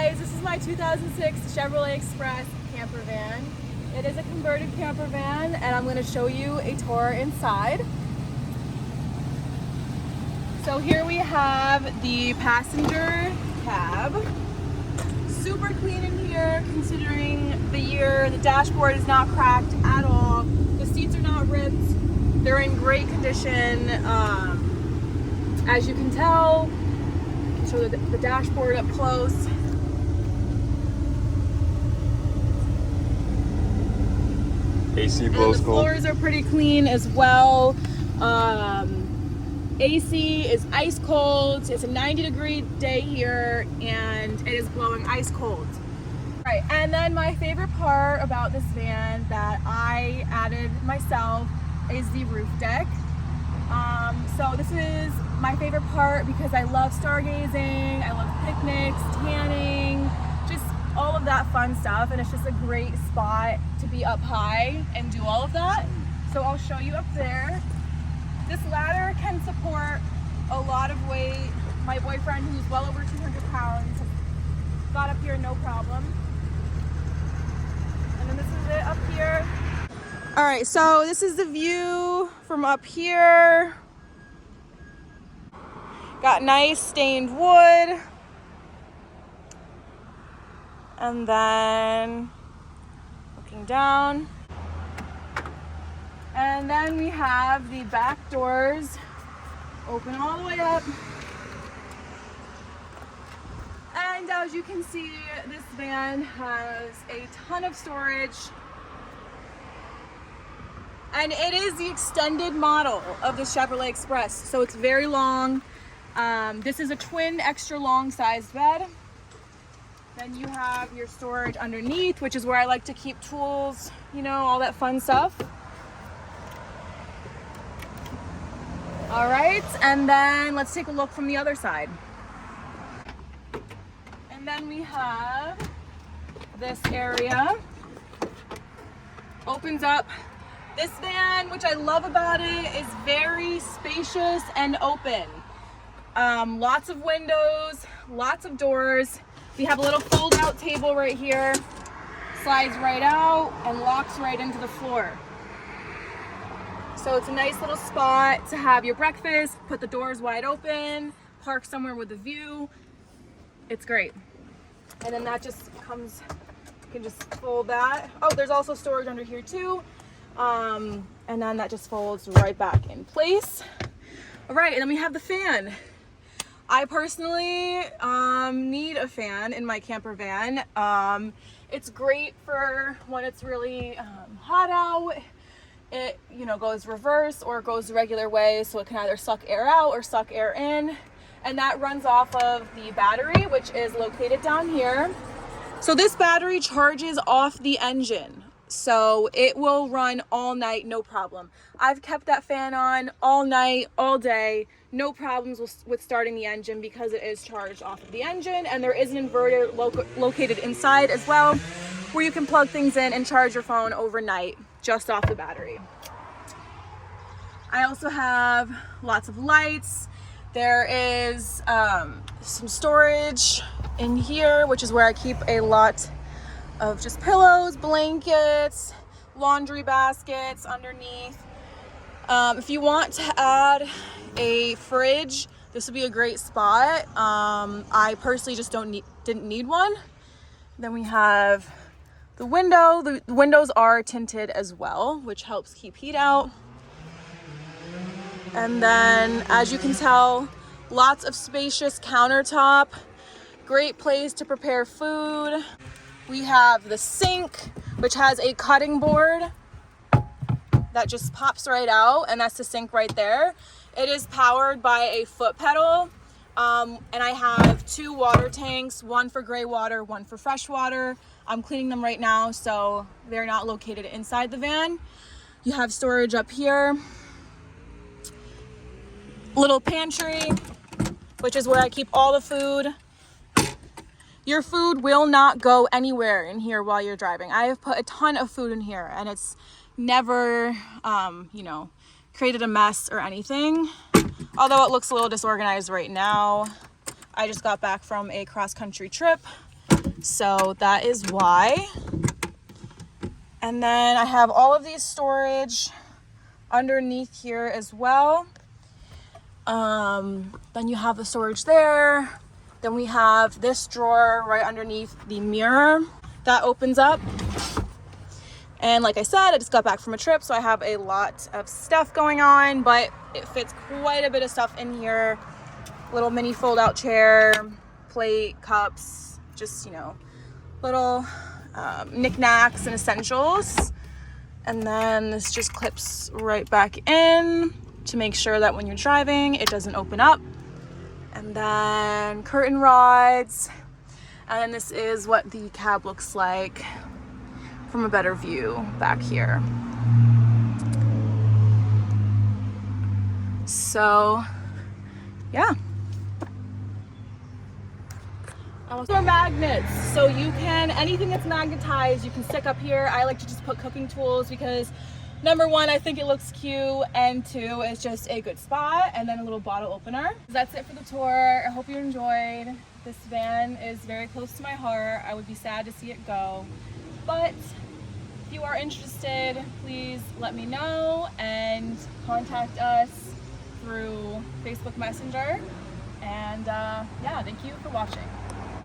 guys, this is my 2006 Chevrolet Express camper van. It is a converted camper van and I'm going to show you a tour inside. So here we have the passenger cab. Super clean in here considering the year. The dashboard is not cracked at all. The seats are not ripped. They're in great condition. As you can tell, I'll show the dashboard up close. AC blows and the cold. floors are pretty clean as well. AC is ice cold. It's a 90-degree day here and it is blowing ice cold. Right, and then my favorite part about this van that I added myself is the roof deck. So this is my favorite part because I love stargazing, I love picnics, tanning, just all of that fun stuff, and it's just a great spot to be up high and do all of that. So I'll show you up there. This ladder can support a lot of weight. My boyfriend, who's well over 200 pounds, got up here no problem. And then this is it up here. All right, so this is the view from up here. Got nice stained wood. And then looking down. And then we have the back doors open all the way up. And as you can see, this van has a ton of storage. And it is the extended model of the Chevrolet Express, so it's very long. This is a twin extra long sized bed. Then you have your storage underneath, which is where I like to keep tools, you know, all that fun stuff. All right, and then let's take a look from the other side. And then we have this area. Opens up. This van, which I love about it, is very spacious and open. Lots of windows, lots of doors. We have a little fold-out table right here. Slides right out and locks right into the floor. So it's a nice little spot to have your breakfast, put the doors wide open, park somewhere with a view. It's great. And then that just comes, you can just fold that. Oh, there's also storage under here too. And then that just folds right back in place. All right, and then we have the fan. I personally need a fan in my camper van. It's great for when it's really hot out. It, you know, goes reverse or goes the regular way, so it can either suck air out or suck air in. And that runs off of the battery, which is located down here. So this battery charges off the engine. So it will run all night, no problem. I've kept that fan on all night, all day, no problems with starting the engine because it is charged off of the engine, and there is an inverter located inside as well where you can plug things in and charge your phone overnight just off the battery. I also have lots of lights. There is some storage in here, which is where I keep a lot of just pillows, blankets, laundry baskets underneath. If you want to add a fridge, this would be a great spot. I personally just didn't need one. Then we have the window. The windows are tinted as well, which helps keep heat out. And then, as you can tell, lots of spacious countertop. Great place to prepare food. We have the sink, which has a cutting board that just pops right out, and that's the sink right there. It is powered by a foot pedal, and I have 2 water tanks, one for gray water, one for fresh water. I'm cleaning them right now, so they're not located inside the van. You have storage up here. Little pantry, which is where I keep all the food. Your food will not go anywhere in here while you're driving. I have put a ton of food in here and it's never, you know, created a mess or anything. Although it looks a little disorganized right now. I just got back from a cross-country trip So that is why. And then I have all of these storage underneath here as well. Then you have the storage there. Then we have this drawer right underneath the mirror that opens up. And like I said, I just got back from a trip, so I have a lot of stuff going on, but it fits quite a bit of stuff in here. Little mini fold-out chair, plate, cups, just, you know, little knickknacks and essentials. And then this just clips right back in to make sure that when you're driving, it doesn't open up. And then curtain rods. And then this is what the cab looks like from a better view back here. So, yeah. More magnets, so you can, anything that's magnetized you can stick up here. I like to just put cooking tools because number one, I think it looks cute, and two, it's just a good spot. And then a little bottle opener. That's it for the tour. I hope you enjoyed. This van is very close to my heart. I would be sad to see it go, but if you are interested, please let me know and contact us through Facebook Messenger. And yeah, thank you for watching.